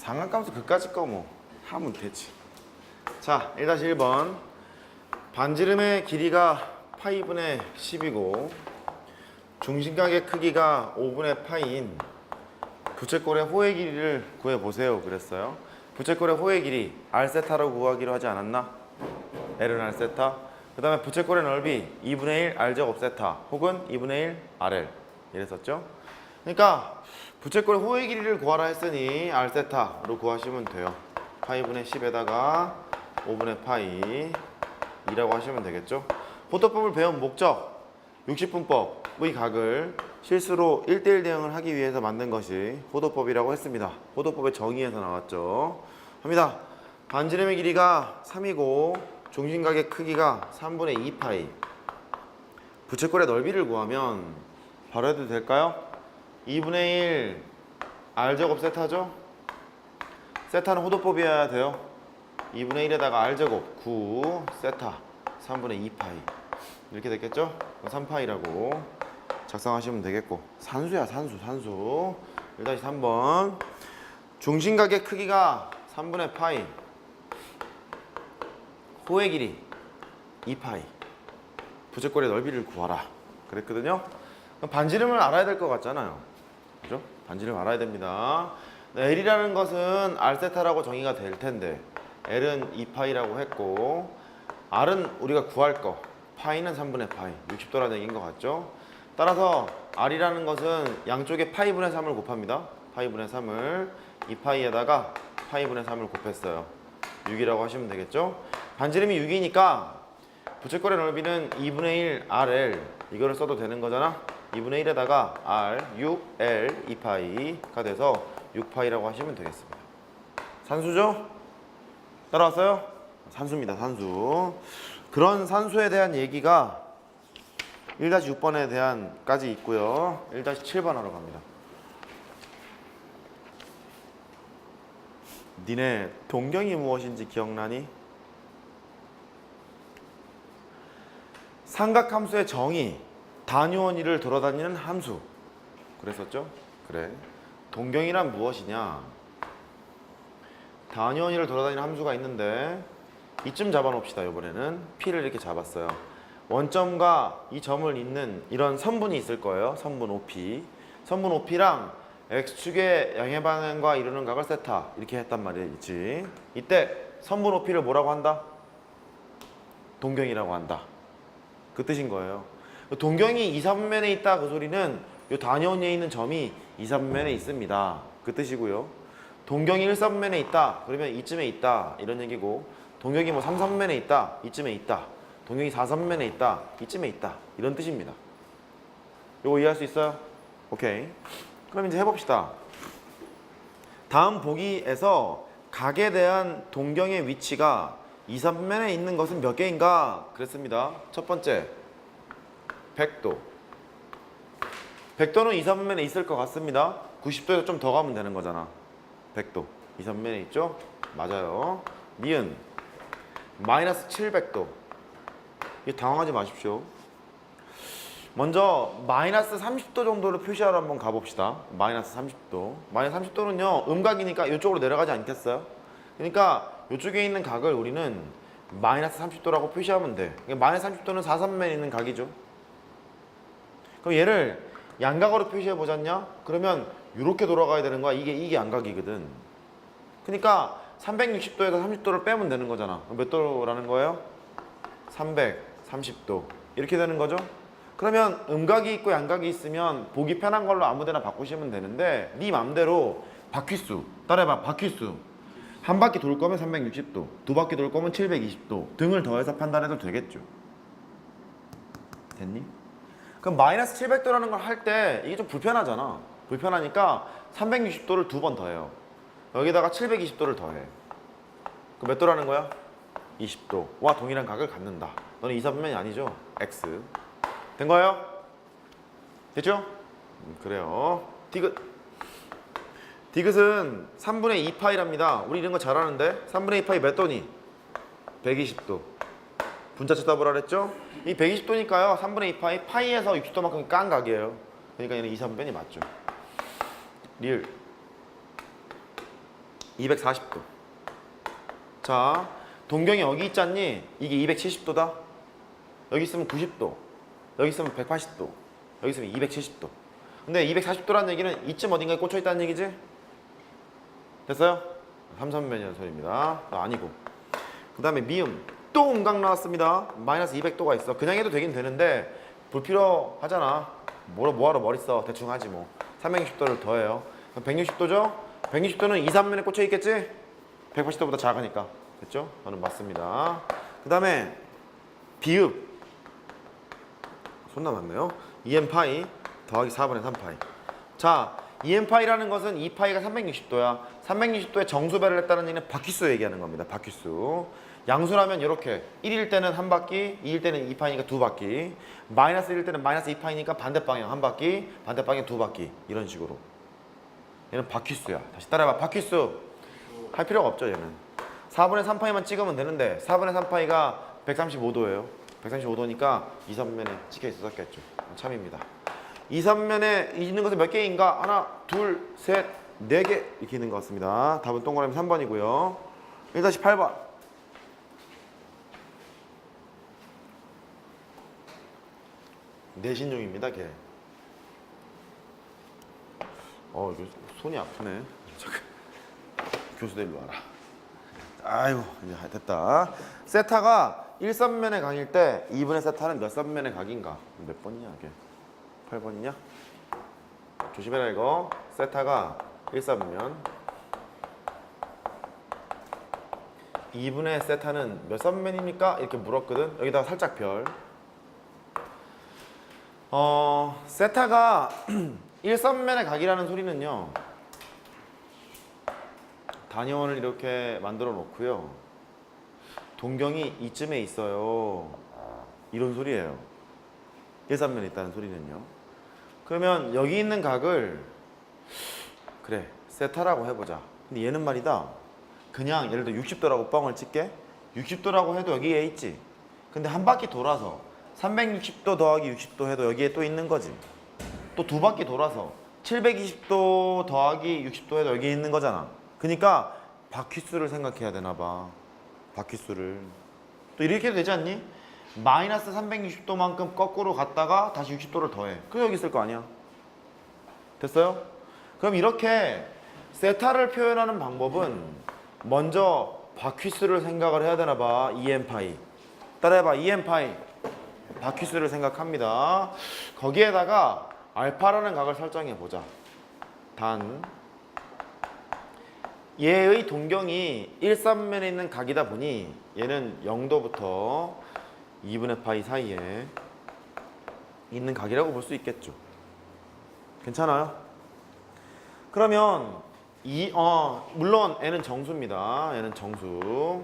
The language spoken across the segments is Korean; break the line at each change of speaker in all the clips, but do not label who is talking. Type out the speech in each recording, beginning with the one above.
상한값은 그까짓 거 뭐 하면 되지. 자, 1-1번. 반지름의 길이가 파이분의 10이고 중심각의 크기가 5분의 파이인 부채꼴의 호의 길이를 구해보세요 그랬어요. 부채꼴의 호의 길이 R세타로 구하기로 하지 않았나? L은 R세타. 그 다음에 부채꼴의 넓이 2분의 1 R제곱 세타 혹은 2분의 1 RL 이랬었죠. 그러니까 부채꼴의 호의 길이를 구하라 했으니 R세타로 구하시면 돼요. 파이분의 10에다가 5분의 파이 2라고 하시면 되겠죠. 호도법을 배운 목적 60분법의 각을 실수로 1:1 대응을 하기 위해서 만든 것이 호도법이라고 했습니다. 호도법의 정의에서 나왔죠. 합니다. 반지름의 길이가 3이고 중심각의 크기가 3분의 2파이. 부채꼴의 넓이를 구하면 바로 해도 될까요? 2분의 1 R제곱 세타죠? 세타는 호도법이어야 돼요. 2분의 1에다가 R제곱 9 세타 3분의 2파이 이렇게 됐겠죠? 3파이라고 작성하시면 되겠고 산수야 산수 1-3번 중심각의 크기가 3분의 파이 호의 길이 2파이 부채꼴의 넓이를 구하라 그랬거든요. 그럼 반지름을 알아야 될 것 같잖아요. 그죠? 반지름 알아야 됩니다. L이라는 것은 R세타라고 정의가 될 텐데 L은 2파이라고 했고 R은 우리가 구할 거 파이는 3분의 파이 60도라는 얘기인 것 같죠. 따라서 R이라는 것은 양쪽에 파이분의 3을 곱합니다. 파이분의 3을 2파이에다가 파이분의 3을 곱했어요. 6이라고 하시면 되겠죠. 반지름이 6이니까 부채꼴의 넓이는 2분의 1 RL 이거를 써도 되는 거잖아. 2분의 1에다가 R 6L 2파이가 돼서 6파이라고 하시면 되겠습니다. 산수죠? 따라왔어요? 산수입니다. 산수. 그런 산수에 대한 얘기가 1-6번에 대한까지 있고요. 1-7번 하러 갑니다. 니네 동경이 무엇인지 기억나니? 삼각함수의 정의 단위원 위를 돌아다니는 함수 그랬었죠? 그래. 동경이란 무엇이냐? 단위원 위를 돌아다니는 함수가 있는데 이쯤 잡아놓읍시다. 이번에는 P를 이렇게 잡았어요. 원점과 이 점을 잇는 이런 선분이 있을 거예요. 선분 OP. 선분 OP랑 X축의 양의 방향과 이루는 각을 세타 이렇게 했단 말이지. 이때 선분 OP를 뭐라고 한다? 동경이라고 한다. 그 뜻인 거예요. 동경이 2, 3분면에 있다 그 소리는 이 단위원에 있는 점이 2, 3분면에 있습니다. 그 뜻이고요. 동경이 1, 4분면에 있다 그러면 이쯤에 있다 이런 얘기고 동경이 뭐 3, 4분면에 있다 이쯤에 있다 동경이 4, 3분면에 있다 이쯤에 있다 이런 뜻입니다. 이거 이해할 수 있어요? 오케이. 그럼 이제 해봅시다. 다음 보기에서 각에 대한 동경의 위치가 2, 3분면에 있는 것은 몇 개인가? 그랬습니다. 첫 번째 100도 100도는 2, 3분면에 있을 것 같습니다. 90도에서 좀 더 가면 되는 거잖아. 100도 2, 3분면에 있죠? 맞아요. 니은 마이너스 700도 이거 당황하지 마십시오. 먼저 마이너스 30도 정도로 표시하러 한번 가봅시다. 마이너스 30도 마이너스 30도는요 음각이니까 이쪽으로 내려가지 않겠어요? 그러니까 이쪽에 있는 각을 우리는 마이너스 30도라고 표시하면 돼. 그러니까 마이너스 30도는 4, 3면에 있는 각이죠. 그럼 얘를 양각으로 표시해 보잖냐? 그러면 이렇게 돌아가야 되는 거야. 이게 양각이거든. 그러니까 360도에서 30도를 빼면 되는 거잖아. 몇 도라는 거예요? 330도 이렇게 되는 거죠. 그러면 음각이 있고 양각이 있으면 보기 편한 걸로 아무데나 바꾸시면 되는데 네 맘대로 바퀴수 따라해봐. 바퀴수 한 바퀴 돌 거면 360도 두 바퀴 돌 거면 720도 등을 더해서 판단해도 되겠죠. 됐니? 그럼 마이너스 700도라는 걸 할 때 이게 좀 불편하잖아. 불편하니까 360도를 두 번 더해요. 여기다가 720도를 더해. 그럼 몇 도라는 거야? 20도와 동일한 각을 갖는다. 너는 2, 3분면이 아니죠? X. 된 거예요? 됐죠? 그래요. 디귿. 디귿은 3분의 2파이랍니다. 우리 이런 거 잘하는데 3분의 2파이 몇 도니? 120도. 분자 쳐다보라 그랬죠? 이 120도니까요. 3분의 2파이 파이에서 60도만큼 깐 각이에요. 그러니까 얘는 2, 3분면이 맞죠. 리을. 240도. 자, 동경이 여기 있잖니? 이게 270도다. 여기 있으면 90도. 여기 있으면 180도. 여기 있으면 270도. 근데 240도라는 얘기는 이쯤 어딘가에 꽂혀 있다는 얘기지? 됐어요? 삼삼면이라는 소리입니다. 아니고. 그 다음에 미음. 또 음각 나왔습니다. 마이너스 200도가 있어. 그냥 해도 되긴 되는데 불필요하잖아. 뭐하러 머리 써. 대충 하지 뭐. 360도를 더해요. 그럼 160도죠? 160도는 2, 3면에 꽂혀 있겠지? 180도보다 작으니까. 됐죠? 저는 맞습니다. 그 다음에 비읍. 손 남았네요. 2n파이 더하기 4분의 3파이. 자, 2n파이라는 것은 2파이가 360도야. 360도에 정수배를 했다는 얘기는 바퀴수 얘기하는 겁니다. 바퀴수. 양수라면 이렇게 1일 때는 한 바퀴, 2일 때는 2파이니까 두 바퀴, 마이너스 1일 때는 마이너스 2파이니까 반대 방향 한 바퀴, 반대 방향 두 바퀴. 이런 식으로. 얘는 바퀴수야. 다시 따라해봐. 바퀴수. 할 필요가 없죠, 얘는. 4분의 3파이만 찍으면 되는데 4분의 3파이가 135도예요. 135도니까 2, 3면에 찍혀 있었겠죠. 참입니다. 2, 3면에 있는 것은 몇 개인가? 하나, 둘, 셋, 네 개 이렇게 있는 것 같습니다. 답은 동그라미 3번이고요. 1-8번. 내신용입니다, 걔. 이거 손이 아프네. 잠깐. 교수들 일로 와라. 아이고, 이제 됐다. 세타가 1선면의 각일 때 2분의 세타는 몇 선면의 각인가? 몇 번이냐, 이게? 8번이냐? 조심해라, 이거. 세타가 1선면 2분의 세타는 몇 선면입니까? 이렇게 물었거든. 여기다가 살짝 별. 세타가 1선면의 각이라는 소리는요. 단위원을 이렇게 만들어 놓고요. 동경이 이쯤에 있어요. 이런 소리예요. 1선면에 있다는 소리는요. 그러면 여기 있는 각을 그래, 세타라고 해보자. 근데 얘는 말이다. 그냥 예를 들어 60도라고 뻥을 칠게. 60도라고 해도 여기에 있지. 근데 한 바퀴 돌아서 360도 더하기 60도 해도 여기에 또 있는 거지. 또 두 바퀴 돌아서 720도 더하기 60도 해도 여기에 있는 거잖아. 그러니까 바퀴수를 생각해야 되나 봐. 바퀴수를. 또 이렇게 해도 되지 않니? 마이너스 360도만큼 거꾸로 갔다가 다시 60도를 더해. 그럼 여기 있을 거 아니야. 됐어요? 그럼 이렇게 세타를 표현하는 방법은 먼저 바퀴수를 생각을 해야 되나 봐. 2n파이. 따라해봐. 2n파이. 바퀴수를 생각합니다. 거기에다가 알파라는 각을 설정해 보자. 단 얘의 동경이 1선면에 있는 각이다 보니 얘는 0도부터 2분의 파이 사이에 있는 각이라고 볼 수 있겠죠. 괜찮아요? 그러면 물론 얘는 정수입니다. 얘는 정수.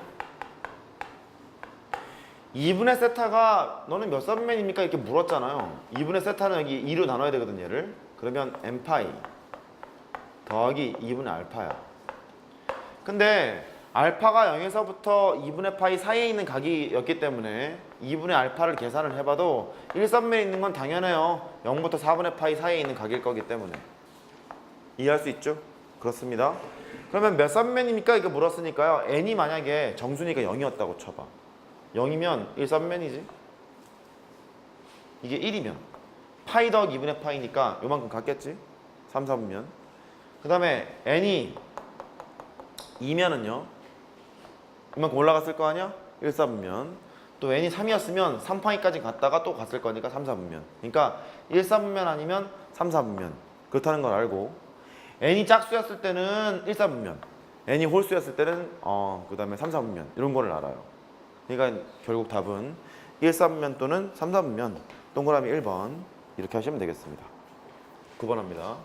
2분의 세타가 너는 몇 선면입니까? 이렇게 물었잖아요. 2분의 세타는 여기 2로 나눠야 되거든, 얘를. 그러면 n파이 더하기 2분의 알파야. 근데 알파가 0에서부터 2분의 파이 사이에 있는 각이었기 때문에 2분의 알파를 계산을 해봐도 1선면에 있는 건 당연해요. 0부터 4분의 파이 사이에 있는 각일 거기 때문에. 이해할 수 있죠? 그렇습니다. 그러면 몇 선면입니까? 이렇게 물었으니까요. n이 만약에 정수니까 0이었다고 쳐봐. 0이면 1선면이지. 이게 1이면 파이 더하기 2분의 파이니까 요만큼 같겠지. 3, 4분면. 그 다음에 n이 2면은요 이만큼 올라갔을 거 아니야? 1, 4분면. 또 n이 3이었으면 3파이까지 갔다가 또 갔을 거니까 3, 4분면. 그러니까 1, 4분면 아니면 3, 4분면. 그렇다는 걸 알고 n이 짝수였을 때는 1, 4분면, n이 홀수였을 때는 그 다음에 3, 4분면 이런 거를 알아요. 그러니까 결국 답은 1, 4분면 또는 3, 4분면. 동그라미 1번 이렇게 하시면 되겠습니다. 9번 합니다.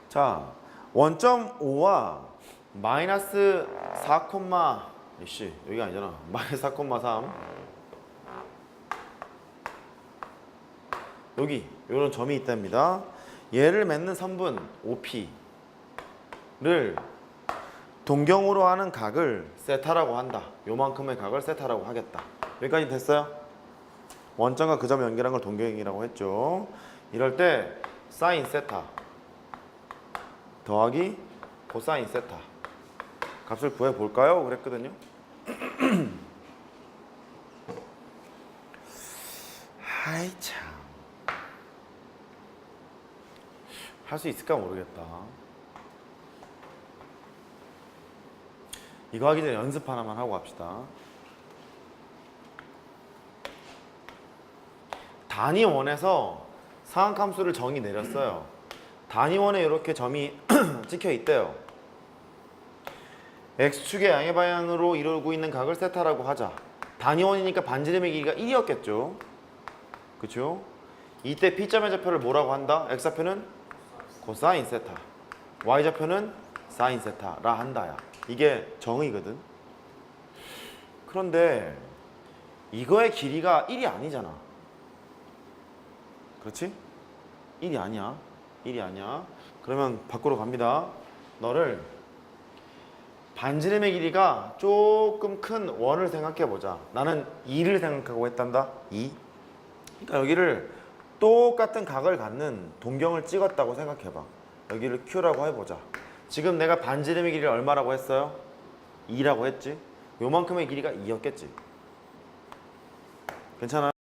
자, 원점 5와 마이너스 4, 이씨 여기가 아니잖아. 마이너스 4,3 여기 이런 점이 있답니다. 얘를 맺는 선분 OP를 동경으로 하는 각을 세타라고 한다. 요만큼의 각을 세타라고 하겠다. 여기까지 됐어요? 원점과 그 점 연결한 걸 동경이라고 했죠. 이럴 때 사인 세타 더하기 코사인 세타 값을 구해볼까요? 그랬거든요. 아이 참. 할 수 있을까 모르겠다. 이거 하기 전에 연습 하나만 하고 갑시다. 단위원에서 상한함수를 정의 내렸어요. 단위원에 이렇게 점이 찍혀 있대요. X축의 양의 방향으로 이루고 있는 각을 세타라고 하자. 단위원이니까 반지름의 길이가 1이었겠죠. 그쵸? 이때 P점의 좌표를 뭐라고 한다? X좌표는 코사인 세타, Y좌표는 사인 세타라 한다야. 이게 정의거든. 그런데 이거의 길이가 1이 아니잖아. 그렇지? 1이 아니야. 1이 아니야. 그러면 밖으로 갑니다. 너를 반지름의 길이가 조금 큰 원을 생각해보자. 나는 2를 생각하고 했단다. 2. 그러니까 여기를 똑같은 각을 갖는 동경을 찍었다고 생각해봐. 여기를 Q라고 해보자. 지금 내가 반지름의 길이를 얼마라고 했어요? 2라고 했지? 요만큼의 길이가 2였겠지. 괜찮아?